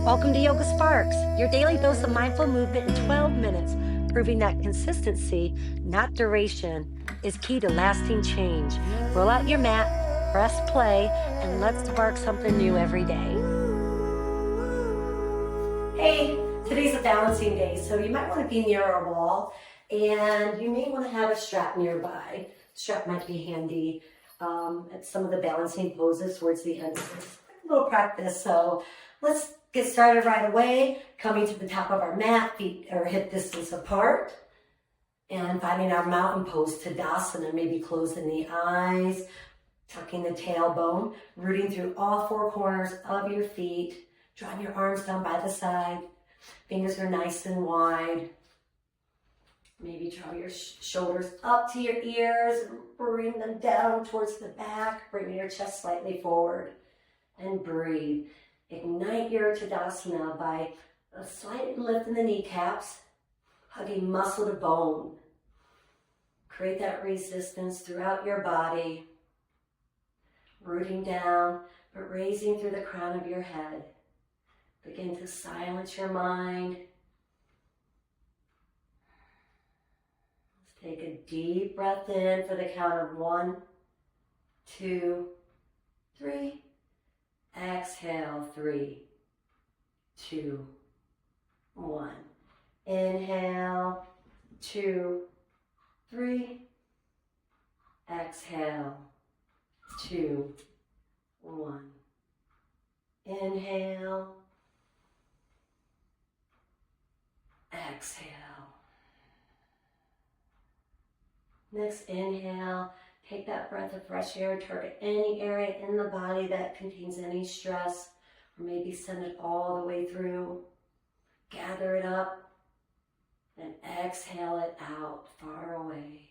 Welcome to Yoga Sparks, your daily dose of mindful movement in 12 minutes, proving that consistency, not duration, is key to lasting change. Roll out your mat, press play, and let's spark something new every day. Hey, today's a balancing day, so you might want to be near a wall, and you may want to have a strap nearby. Strap might be handy at some of the balancing poses towards the end of this little practice. So let's get started right away, coming to the top of our mat, feet or hip distance apart, and finding our mountain pose, Tadasana, maybe closing the eyes, tucking the tailbone, rooting through all four corners of your feet, drawing your arms down by the side, fingers are nice and wide. Maybe draw your shoulders up to your ears, bring them down towards the back, bring your chest slightly forward, and breathe. Ignite your Tadasana by a slight lift in the kneecaps, hugging muscle to bone. Create that resistance throughout your body, rooting down, but raising through the crown of your head. Begin to silence your mind. Let's take a deep breath in for the count of 1, 2, 3. Exhale, 3, 2, 1. Inhale, 2, 3. Exhale, 2, 1. Inhale, exhale. Next inhale. Take that breath of fresh air, target any area in the body that contains any stress, or maybe send it all the way through. Gather it up and exhale it out far away.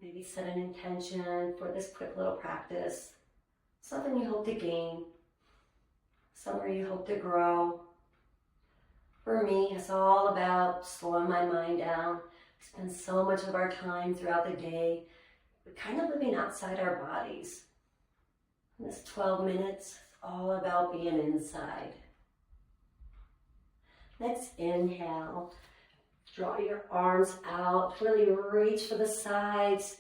Maybe set an intention for this quick little practice. Something you hope to gain, somewhere you hope to grow. For me, it's all about slowing my mind down. We spend so much of our time throughout the day, we're kind of living outside our bodies. And this 12 minutes is all about being inside. Next inhale, draw your arms out, really reach for the sides,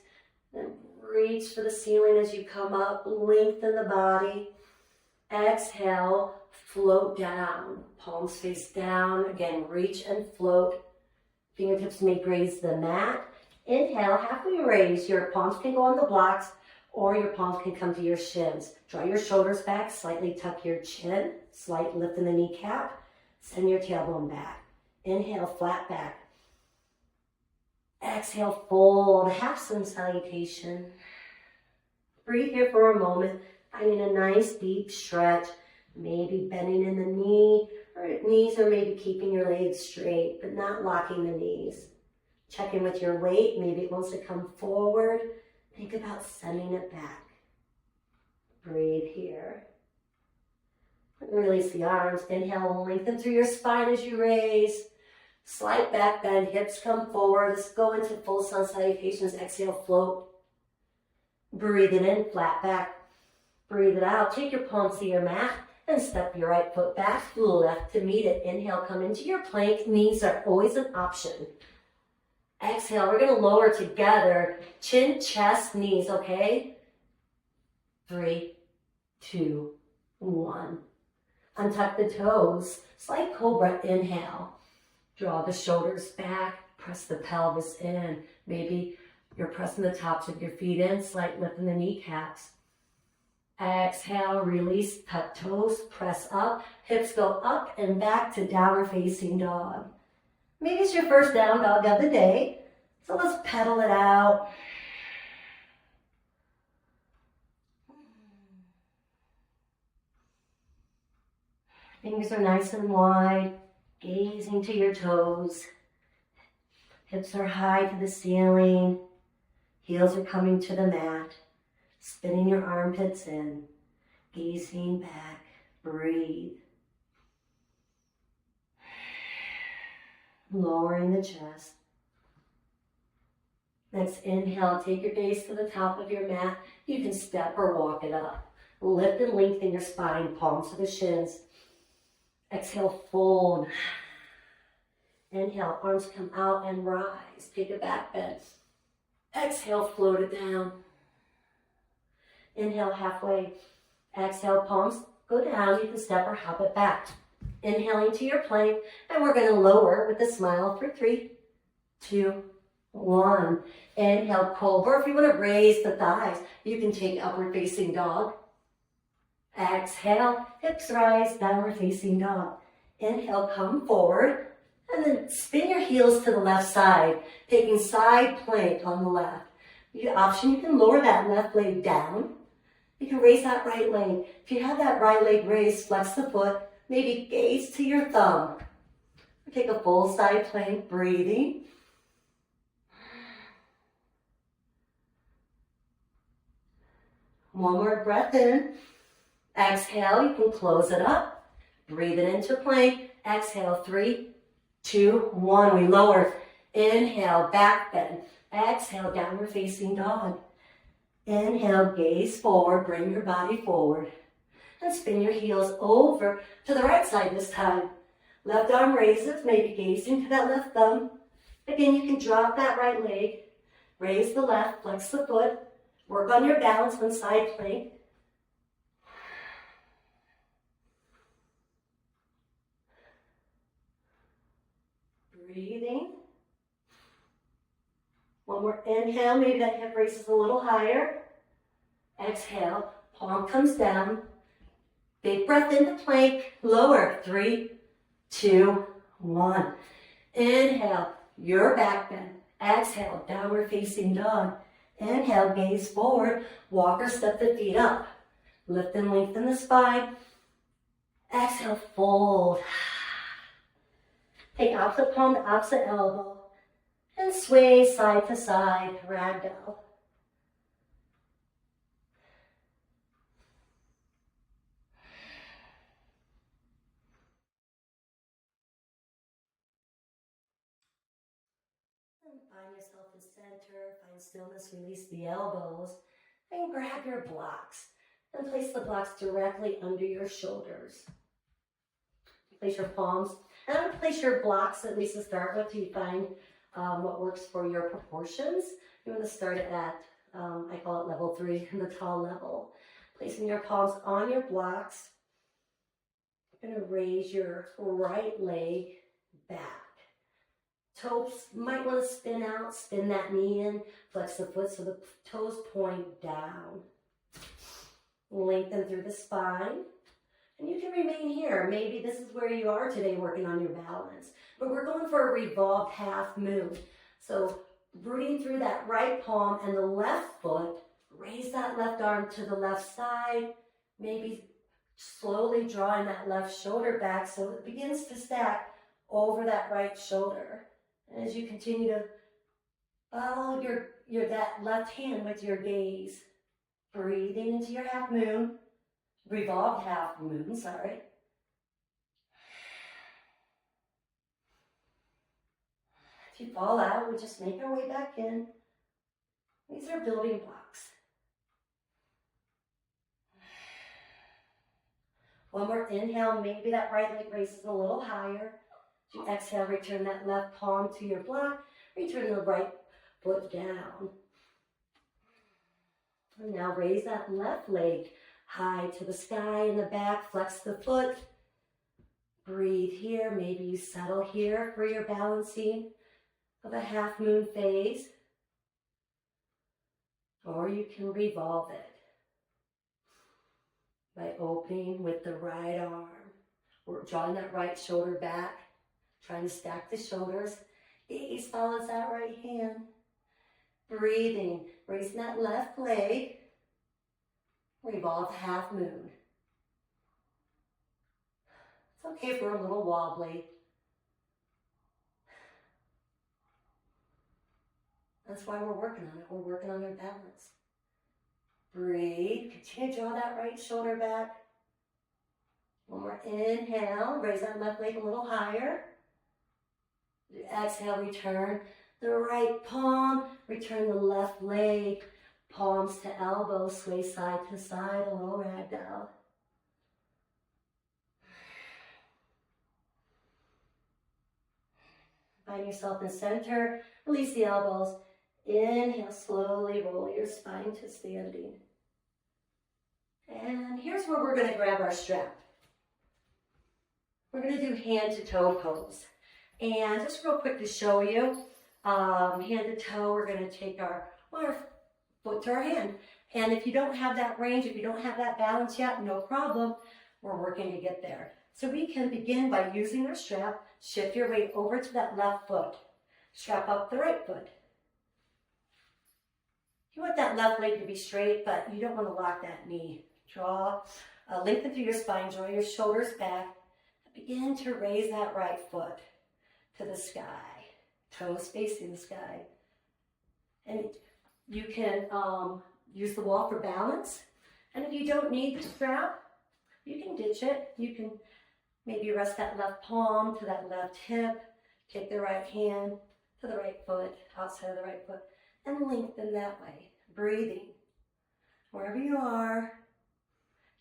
then reach for the ceiling as you come up, lengthen the body. Exhale, float down, palms face down. Again, reach and float. Fingertips may graze the mat. Inhale, halfway raise. Your palms can go on the blocks or your palms can come to your shins. Draw your shoulders back, slightly tuck your chin, slight lift in the kneecap. Send your tailbone back. Inhale, flat back. Exhale, fold, half sun salutation. Breathe here for a moment, finding a nice deep stretch. Maybe bending in the knees or maybe keeping your legs straight, but not locking the knees. Check in with your weight. Maybe it wants to come forward. Think about sending it back. Breathe here. And release the arms. Inhale, lengthen through your spine as you raise. Slight back bend, hips come forward. Let's go into full sun salutations. Exhale, float. Breathe it in, flat back. Breathe it out. Take your palms to your mat. And step your right foot back, left to meet it. Inhale, come into your plank. Knees are always an option. Exhale, we're going to lower together. Chin, chest, knees, okay? 3, 2, 1. Untuck the toes. Slight cobra, inhale. Draw the shoulders back. Press the pelvis in. Maybe you're pressing the tops of your feet in. Slight lift in the kneecaps. Exhale, release, tuck toes, press up, hips go up and back to downward facing dog. Maybe it's your first down dog of the day, so let's pedal it out. Fingers are nice and wide, gazing to your toes. Hips are high to the ceiling, heels are coming to the mat. Spinning your armpits in, gazing back, breathe. Lowering the chest. Next inhale, take your gaze to the top of your mat. You can step or walk it up. Lift and lengthen your spine, palms to the shins. Exhale, fold. Inhale, arms come out and rise. Take a back bend. Exhale, float it down. Inhale, halfway. Exhale, palms go down. You can step or hop it back. Inhaling to your plank, and we're going to lower with a smile for 3, 2, 1. Inhale, cobra. If you want to raise the thighs, you can take upward facing dog. Exhale, hips rise, downward facing dog. Inhale, come forward, and then spin your heels to the left side, taking side plank on the left. The option, you can lower that left leg down. You can raise that right leg. If you have that right leg raised, flex the foot, maybe gaze to your thumb. Take a full side plank, breathing. One more breath in. Exhale, you can close it up. Breathe it into plank. Exhale, 3, 2, 1. We lower. Inhale, back bend. Exhale, downward facing dog. Inhale, gaze forward. Bring your body forward. And spin your heels over to the right side this time. Left arm raises, maybe gazing to that left thumb. Again, you can drop that right leg. Raise the left, flex the foot. Work on your balance when side plank. Breathing. One more inhale, maybe that hip raises a little higher. Exhale, palm comes down. Big breath into plank, lower. 3, 2, 1. Inhale, your back bend. Exhale, downward facing dog. Inhale, gaze forward. Walk or step the feet up. Lift and lengthen the spine. Exhale, fold. Take opposite palm to opposite elbow. And sway side to side, ragdoll. Find yourself in center, find stillness, release the elbows, and grab your blocks. And place the blocks directly under your shoulders. Place your palms, and I'm going to place your blocks, at least to start with, till you find what works for your proportions. You want to start it at, I call it level 3, the tall level. Placing your palms on your blocks. You're going to raise your right leg back. Toes might want to spin out, spin that knee in, flex the foot so the toes point down. Lengthen through the spine. And you can remain here. Maybe this is where you are today working on your balance. But we're going for a revolved half moon. So rooting through that right palm and the left foot, raise that left arm to the left side. Maybe slowly drawing that left shoulder back so it begins to stack over that right shoulder. And as you continue to follow that left hand with your gaze, breathing into your half moon, revolved half moon, sorry. If you fall out, we just make our way back in. These are building blocks. One more inhale, maybe that right leg raises a little higher. As you exhale, return that left palm to your block. Return the right foot down. And now raise that left leg high to the sky in the back. Flex the foot. Breathe here. Maybe you settle here for your balancing of a half moon phase. Or you can revolve it by opening with the right arm. We're drawing that right shoulder back. Trying to stack the shoulders. Gaze follows that right hand. Breathing. Raising that left leg. Revolve half moon. It's okay if we're a little wobbly. That's why we're working on it. We're working on our balance. Breathe. Continue to draw that right shoulder back. One more inhale. Raise that left leg a little higher. Exhale, return the right palm, return the left leg, palms to elbows, sway side to side, a little ragdoll. Find yourself in center, release the elbows. Inhale, slowly roll your spine to standing. And here's where we're gonna grab our strap. We're gonna do hand to toe pose. And just real quick to show you, hand to toe, we're gonna take our foot to our hand. And if you don't have that range, if you don't have that balance yet, no problem. We're working to get there. So we can begin by using our strap, shift your weight over to that left foot, strap up the right foot. You want that left leg to be straight, but you don't want to lock that knee. Lengthen through your spine, draw your shoulders back, and begin to raise that right foot to the sky, toes facing the sky. And you can use the wall for balance. And if you don't need the strap, you can ditch it. You can maybe rest that left palm to that left hip, take the right hand to the right foot, outside of the right foot, and lengthen that way, breathing. Wherever you are,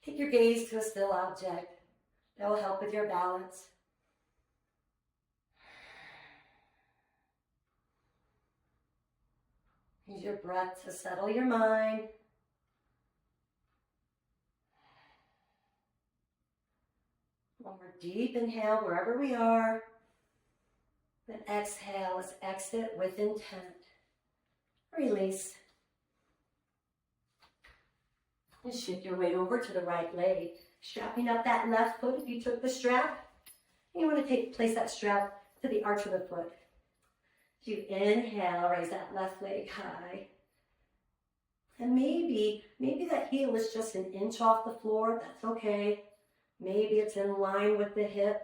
take your gaze to a still object. That will help with your balance. Use your breath to settle your mind. One more deep inhale wherever we are. Then exhale, let's exit with intent. Release. And shift your weight over to the right leg. Strapping up that left foot if you took the strap. You want to place that strap to the arch of the foot. As you inhale, raise that left leg high. And maybe that heel is just an inch off the floor. That's okay. Maybe it's in line with the hip.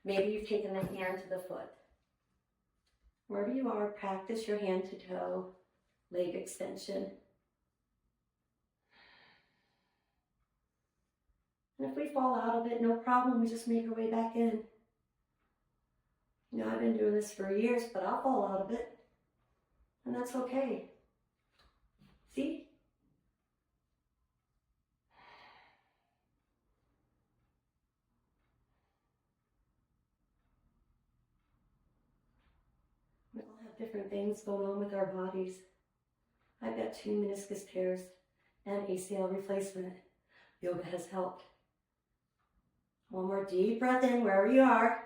Maybe you've taken the hand to the foot. Wherever you are, practice your hand to toe, leg extension. And if we fall out of it, no problem, we just make our way back in. You know, I've been doing this for years, but I'll fall out of it. And that's okay. See? We all have different things going on with our bodies. I've got 2 meniscus tears and ACL replacement. Yoga has helped. One more deep breath in wherever you are.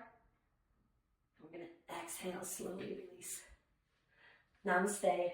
We're going to exhale, slowly release. Namaste.